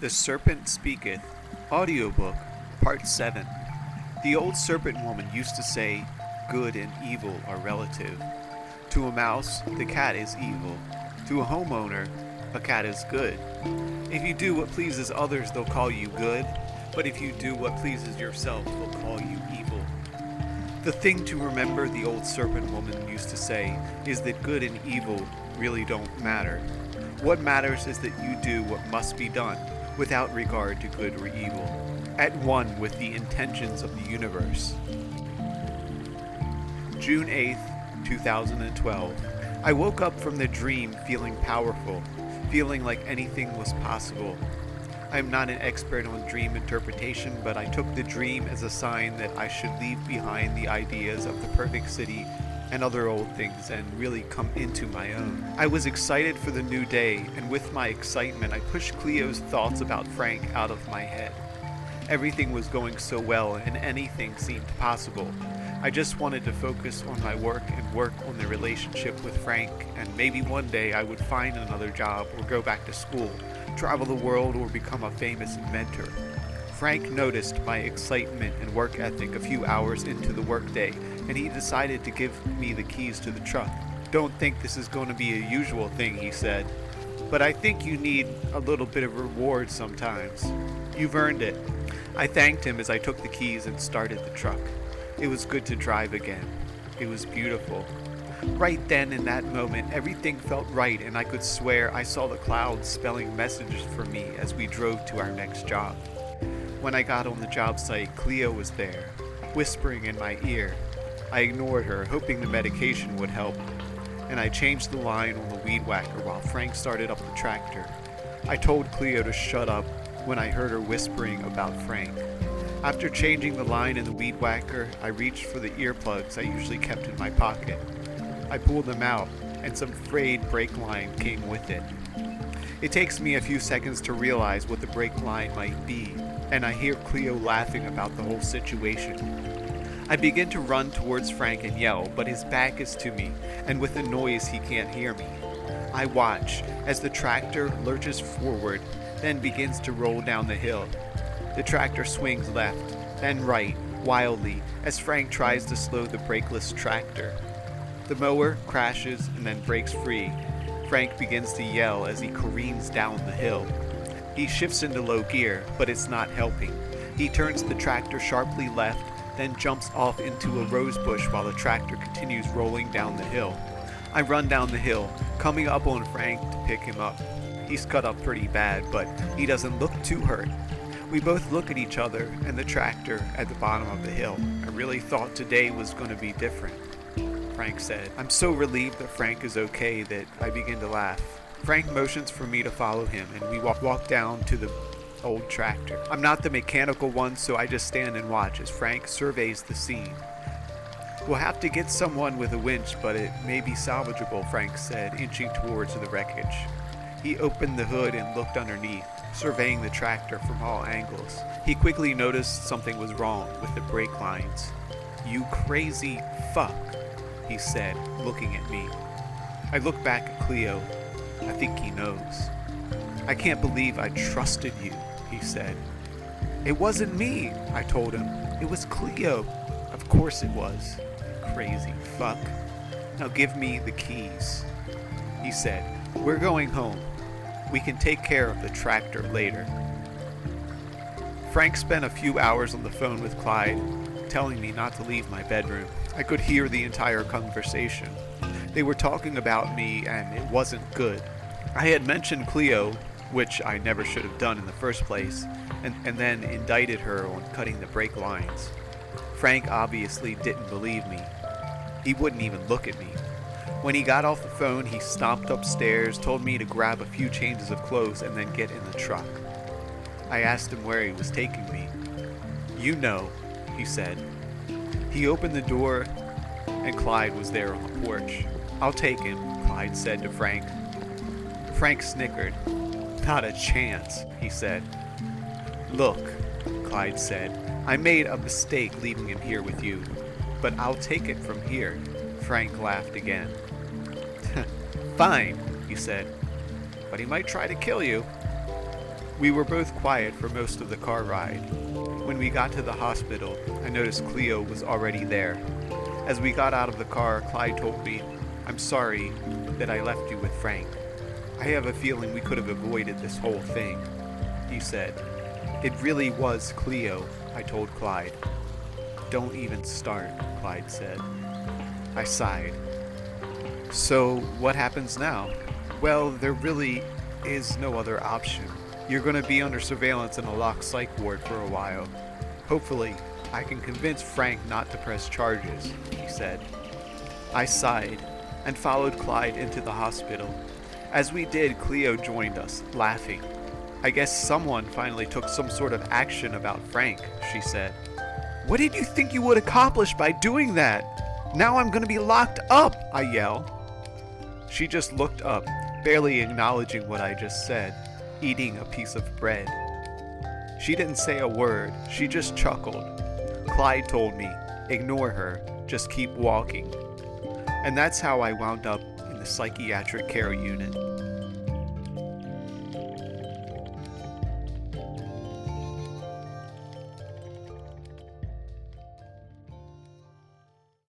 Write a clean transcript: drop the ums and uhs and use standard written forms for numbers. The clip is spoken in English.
The Serpent Speaketh, audiobook, part 7. The Old Serpent Woman used to say, good and evil are relative. To a mouse, the cat is evil. To a homeowner, a cat is good. If you do what pleases others, they'll call you good. But if you do what pleases yourself, they'll call you evil. The thing to remember, the Old Serpent Woman used to say, is that good and evil really don't matter. What matters is that you do what must be done, without regard to good or evil, at one with the intentions of the universe. June 8th, 2012. I woke up from the dream feeling powerful, feeling like anything was possible. I am not an expert on dream interpretation, but I took the dream as a sign that I should leave behind the ideas of the perfect city and other old things and really come into my own. I was excited for the new day, and with my excitement I pushed Cleo's thoughts about Frank out of my head. Everything was going so well and anything seemed possible. I just wanted to focus on my work and work on the relationship with Frank, and maybe one day I would find another job or go back to school, travel the world, or become a famous inventor. Frank noticed my excitement and work ethic a few hours into the workday, and he decided to give me the keys to the truck. Don't think this is going to be a usual thing, he said, but I think you need a little bit of reward sometimes. You've earned it. I thanked him as I took the keys and started the truck. It was good to drive again. It was beautiful. Right then, in that moment, everything felt right, and I could swear I saw the clouds spelling messages for me as we drove to our next job. When I got on the job site, Cleo was there, whispering in my ear. I ignored her, hoping the medication would help, and I changed the line on the weed whacker while Frank started up the tractor. I told Cleo to shut up when I heard her whispering about Frank. After changing the line in the weed whacker, I reached for the earplugs I usually kept in my pocket. I pulled them out, and some frayed brake line came with it. It takes me a few seconds to realize what the brake line might be, and I hear Cleo laughing about the whole situation. I begin to run towards Frank and yell, but his back is to me, and with a noise he can't hear me. I watch as the tractor lurches forward, then begins to roll down the hill. The tractor swings left, then right, wildly, as Frank tries to slow the brakeless tractor. The mower crashes and then breaks free. Frank begins to yell as he careens down the hill. He shifts into low gear, but it's not helping. He turns the tractor sharply left, then jumps off into a rose bush while the tractor continues rolling down the hill. I run down the hill, coming up on Frank to pick him up. He's cut up pretty bad, but he doesn't look too hurt. We both look at each other and the tractor at the bottom of the hill. I really thought today was going to be different, Frank said. I'm so relieved that Frank is okay that I begin to laugh. Frank motions for me to follow him, and we walk down to the old tractor. I'm not the mechanical one, so I just stand and watch as Frank surveys the scene. We'll have to get someone with a winch, but it may be salvageable, Frank said, inching towards the wreckage. He opened the hood and looked underneath, surveying the tractor from all angles. He quickly noticed something was wrong with the brake lines. You crazy fuck, he said, looking at me. I looked back at Cleo. I think he knows. I can't believe I trusted you, he said. It wasn't me, I told him. It was Cleo. Of course it was. Crazy fuck. Now give me the keys, he said. We're going home. We can take care of the tractor later. Frank spent a few hours on the phone with Clyde, telling me not to leave my bedroom. I could hear the entire conversation. They were talking about me, and it wasn't good. I had mentioned Cleo, which I never should have done in the first place, and then indicted her on cutting the brake lines. Frank obviously didn't believe me. He wouldn't even look at me. When he got off the phone, he stomped upstairs, told me to grab a few changes of clothes, and then get in the truck. I asked him where he was taking me. You know, he said. He opened the door, and Clyde was there on the porch. I'll take him, Clyde said to Frank. Frank snickered. Not a chance, he said. Look, Clyde said, I made a mistake leaving him here with you, but I'll take it from here. Frank laughed again. Fine, he said, but he might try to kill you. We were both quiet for most of the car ride. When we got to the hospital, I noticed Cleo was already there. As we got out of the car, Clyde told me, "I'm sorry that I left you with Frank. I have a feeling we could have avoided this whole thing," he said. "It really was Cleo," I told Clyde. "Don't even start," Clyde said. I sighed. "So what happens now?" "Well, there really is no other option. You're going to be under surveillance in a locked psych ward for a while. Hopefully, I can convince Frank not to press charges," he said. I sighed and followed Clyde into the hospital. As we did, Cleo joined us, laughing. "I guess someone finally took some sort of action about Frank," she said. "What did you think you would accomplish by doing that? Now I'm going to be locked up," I yelled. She just looked up, barely acknowledging what I just said, eating a piece of bread. She didn't say a word, she just chuckled. Clyde told me, "Ignore her, just keep walking." And that's how I wound up in the psychiatric care unit.